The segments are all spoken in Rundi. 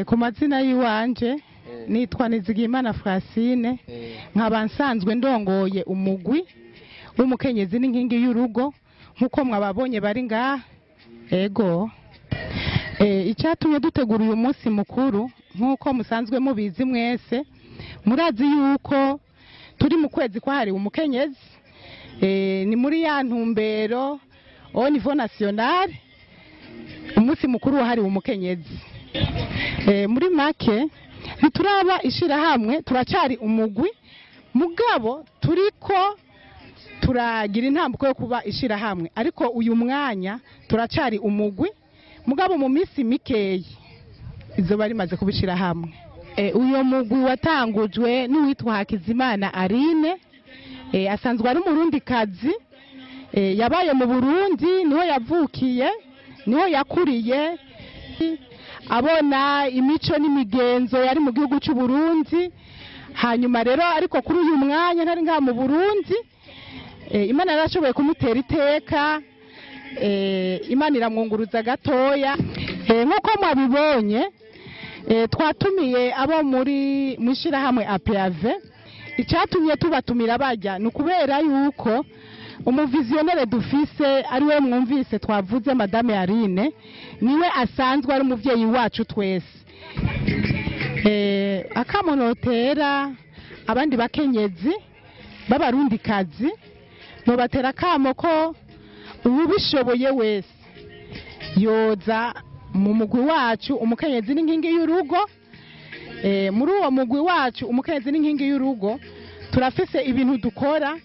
Ku mazina yiwanje nitwa Nizigimana Francine nkaba nsanzwe ndongoye umugwi w'umukenyezi n'inkingi y'urugo nkuko mwababonye bari ngaha. Ego icyatumye dutegura uyu munsi mukuru nkuko musanzwe mubizi mwese, murazi yuko turi mu kwezi kwahariwe umukenyezi. Ni muri ya ntumbero au niveau national umunsi mukuru wahariwe umukenyezi. Muri make ntituraba ishirahamwe, turacari umugwi mugabo turiko turagira intambuko yo kuba ishirahamwe, ariko uyu mwanya turacari umugwi mugabo mu minsi mikeyi izoba rimaze kubishira hamwe. Uyo mugwi watangujwe n'uwitwa Hakizimana Aline, asanzwe ari umurundi kazi, yabaye mu Burundi, niho yavukiye, niho yakuriye, abona imico n'imigenzo yari mu gihugu cy'u Burundi. Hanyuma rero ariko kuri uyu mwanya ntari ngaha mu Burundi, Imana yarashoboye kumutera iteka, Imana iramwunguruza gatoya. Nkuko mwabibonye twatumiye abo muri mwishirahamwe APAV. Icyatumye tubatumira bajya nukubera yuko umuvizionere dufise ari we mwumvise twavuze Madame Aline, niwe asanzwe ari umuvyeyi wacu twese. Akamonotera abandi bakenyezi b'abarundi kazi, no batera kamo ko ubishoboye wese yoza mu mugwi wacu umukenyezi n'inkingi y'urugo. Muri uwo mugwi wacu umukenyezi n'inkingi y'urugo turafise ibintu dukora,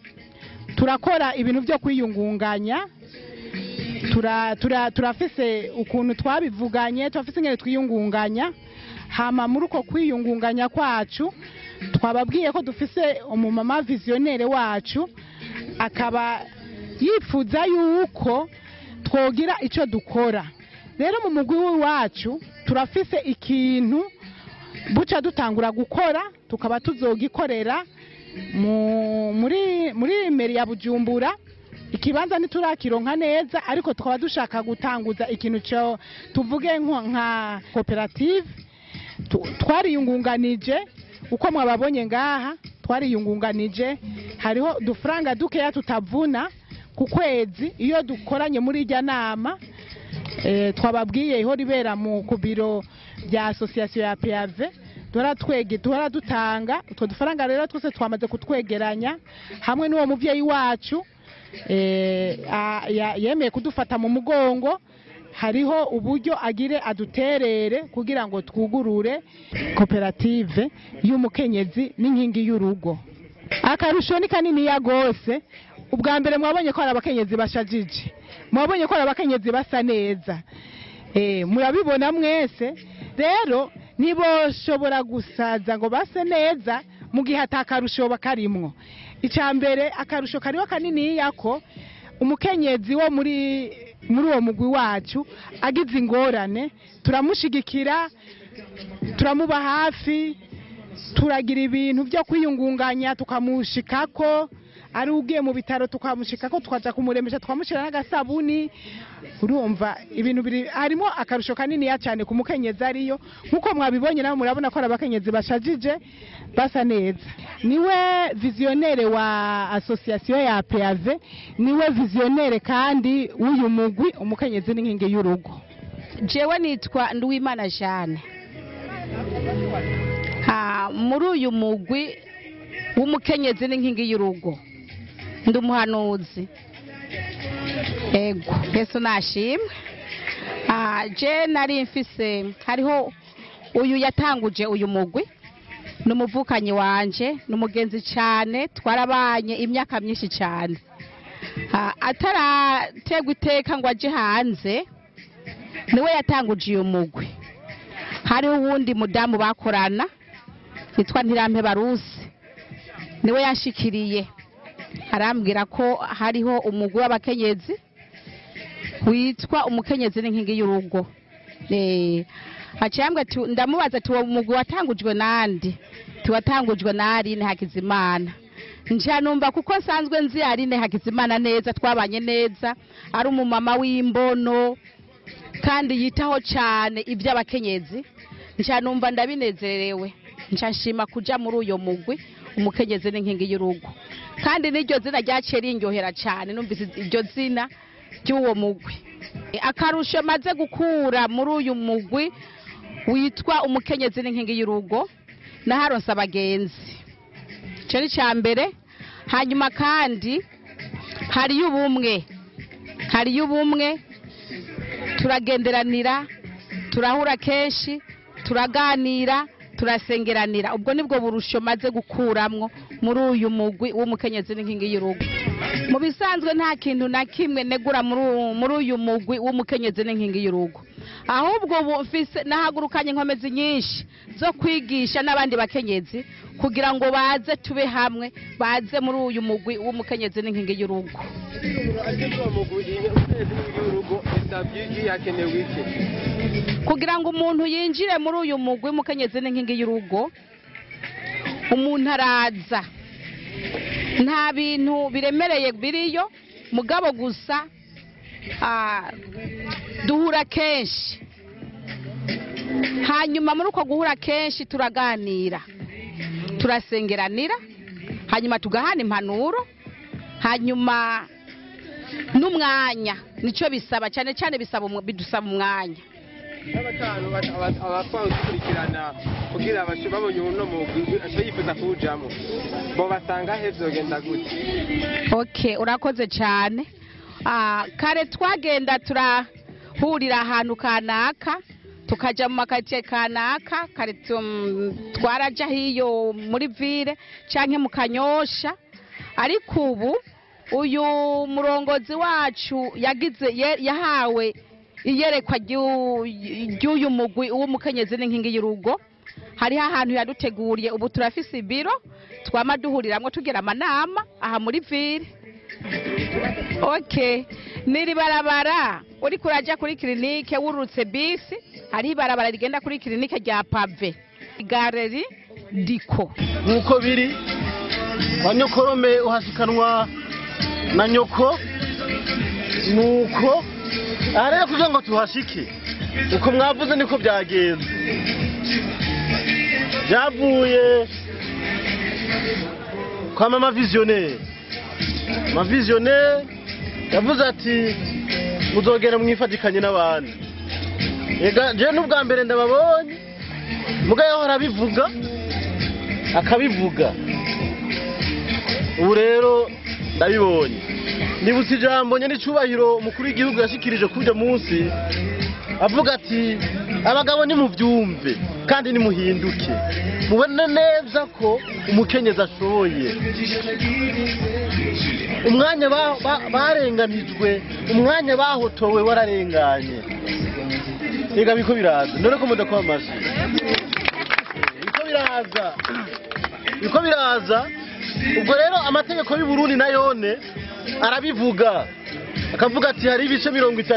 turakora ibintu byo kwiyungunganya, turafise ukuntu twabivuganye, turafise ngene twiyungunganya. Hama muri uko kwiyungunganya kwacu twababwiye ko dufise umumama visionnaire wacu, akaba yifuza yuko twogira ico dukora. Rero mu mugwi wacu turafise ikintu buca dutangura gukora, tukaba tuzogikorera muri meri ya Bujumbura. Ikibanza ntiturakironka neza, ariko tukaba dushaka gutanguza ikintu cyo tuvuge nka koperative. Twariyungunganije uko mwababonye ngaha, twariyungunganije. Hariho dufranga dukeya tutavuna ku kwezi iyo dukoranye muri irya nama. Twababwiye iho ribera mu kubiro bya association ya PAV. Duhora dutanga utwo dufaranga. Rero twese twamaze kutwegeranya hamwe n'uwo muvyeyi wacu, yemeye kudufata mu mugongo. Hariho uburyo agire aduterere kugira ngo twugurure koperative y'umukenyezi n'inkingi y'urugo. Akarusho ni kanini ya gose. Ubwa mbere mwabonye ko ari abakenyezi bashajije, mwabonye ko ari abakenyezi basa neza, murabibona mwese. Rero niboshobora gusaza ngo base neza mu gihe atakarusho bakarimwo. Icambere akarusho kariho kanini yako umukenyezi wo muri uwo mugwi wacu agize ingorane turamushigikira, turamuba hafi, turagira ibintu byo kwiyungunganya tukamushikako. Ari ugiye mu bitaro tukamushikako, tukaja kumuremesha, tukamushira n'agasabuni. Urumva ibintu biri harimo akarusho kanini ya cyane ku mukenyezi ariyo. Nkuko mwabibonye nawe murabona ko abakenyezi bashajije basa neza. Niwe visionnaire wa association ya PAV, niwe visionnaire kandi uyu mugwi umukenyezi n'inkingi y'urugo. Jewe nitwa Nduwimana Jeanne. Muri uyu mugwi w'umukenyezi n'inkingi y'urugo ndi umuhanuzi. Ego Yesu nashimwe. Je nari mfise, hariho uyu yatanguje uyu mugwi, n'umuvukanyi wanje, n'umugenzi cyane, twarabanye imyaka myinshi cyane. Atarategwa iteka ngo aje hanze, niwe yatanguje uyu mugwi. Hari uwundi mudamu bakorana yitwa Ntirampe Barusi, niwe yanshikiriye arambwira ko hariho umugwi w'abakenyezi witwa umukenyezi n'inkingi y'urugo. Haciyambwe ndamubaza ati uwo mugwi watangujwe nandi? Tuwatangujwe na Aline Hakizimana. Nja numva kuko nsanzwe nzi Aline Hakizimana neza, twabanye neza, ari umumama w'imbono kandi yitaho cyane iby'abakenyezi. nca numva ndabinezerewe nca nshima kuja muri uyo mugwi umukenyezi n'inkingi y'urugo kandi n'iryo zina ryaciye rinyohera cyane numvise iryo zina ry'uwo mugwi akarusho maze gukura muri uyu mugwi witwa umukenyezi n'inkingi y'urugo naharonse abagenzi cyo ni cyambere hanyuma kandi hariyo ubumwe turagenderanira turahura kenshi turaganira turasengeranira ubwo nibwo burusho maze gukuramwo muri uyu mugwi w'umukenyezi n'inkingi y'urugo mu bisanzwe nta kintu na kimwe negura muri uyu mugwi w'umukenyezi n'inkingi y'urugo ahubwo bufise nahagurukanye inkomezi nyinshi zo kwigisha n'abandi bakenyezi kugira ngo baze tube hamwe baze muri uyu mugwi w'umukenyezi n'inkingi y'urugo kugira ngo umuntu yinjire muri uyu mugwi w'umukenyezi n'inkingi y'urugo umuntu araza nta bintu biremereye biriyo mugabo gusa duhura kenshi hanyuma muri uko guhura kenshi turaganira turasengeranira hanyuma tugahana impanuro hanyuma n'umwanya nicyo bisaba cyane cyane bidusaba umwanya abakurikirana kugira babonye uno mugwi yifuza kuwujamo bo basanga hevyo genda gute urakoze cyane kare twagenda turahurira ahantu kanaka tukaja mu makaritsiye kanaka kare twaraja hiyo muri ville canke mu Kanyosha ariko ubu uyu murongozi wacu yahawe iyerekwa ry'uyu mugwi w'umukenyezi n'inkingi y'urugo hariho ahantu yaduteguriye ubu turafise ibiro twama duhuriramwo tugira amanama aha muri ville niri barabara uri kuraja kuri klinike wurutse bisi hari ibarabara rigenda kuri klinike rya pave galeri diko nuko biri wanyokorome uhasikanwa na nyoko nuko ariko kugira ngo tuhashike uko mwavuze niko byagenze byavuye kwa mama visionnaire yavuze ati muzogera mwifatikanye n'abandi je n'ubwa mbere ndababonye muga yahora akabivuga ubu rero ndabibonye nibutse ijambo n'icubahiro umukuru w'igihugu yashikirije kuri uyu munsi avuga ati abagabo ni muvyumve kandi ni muhinduke mubone neza ko umukenyezi ashoboye umwanya barenganijwe umwanya bahotowe wararenganye ega biko biraza none ko mudakwa amashi biko biraza ubwo rero amategeko y'u Burundi nayone arabivuga akavuga ati hari ibice 30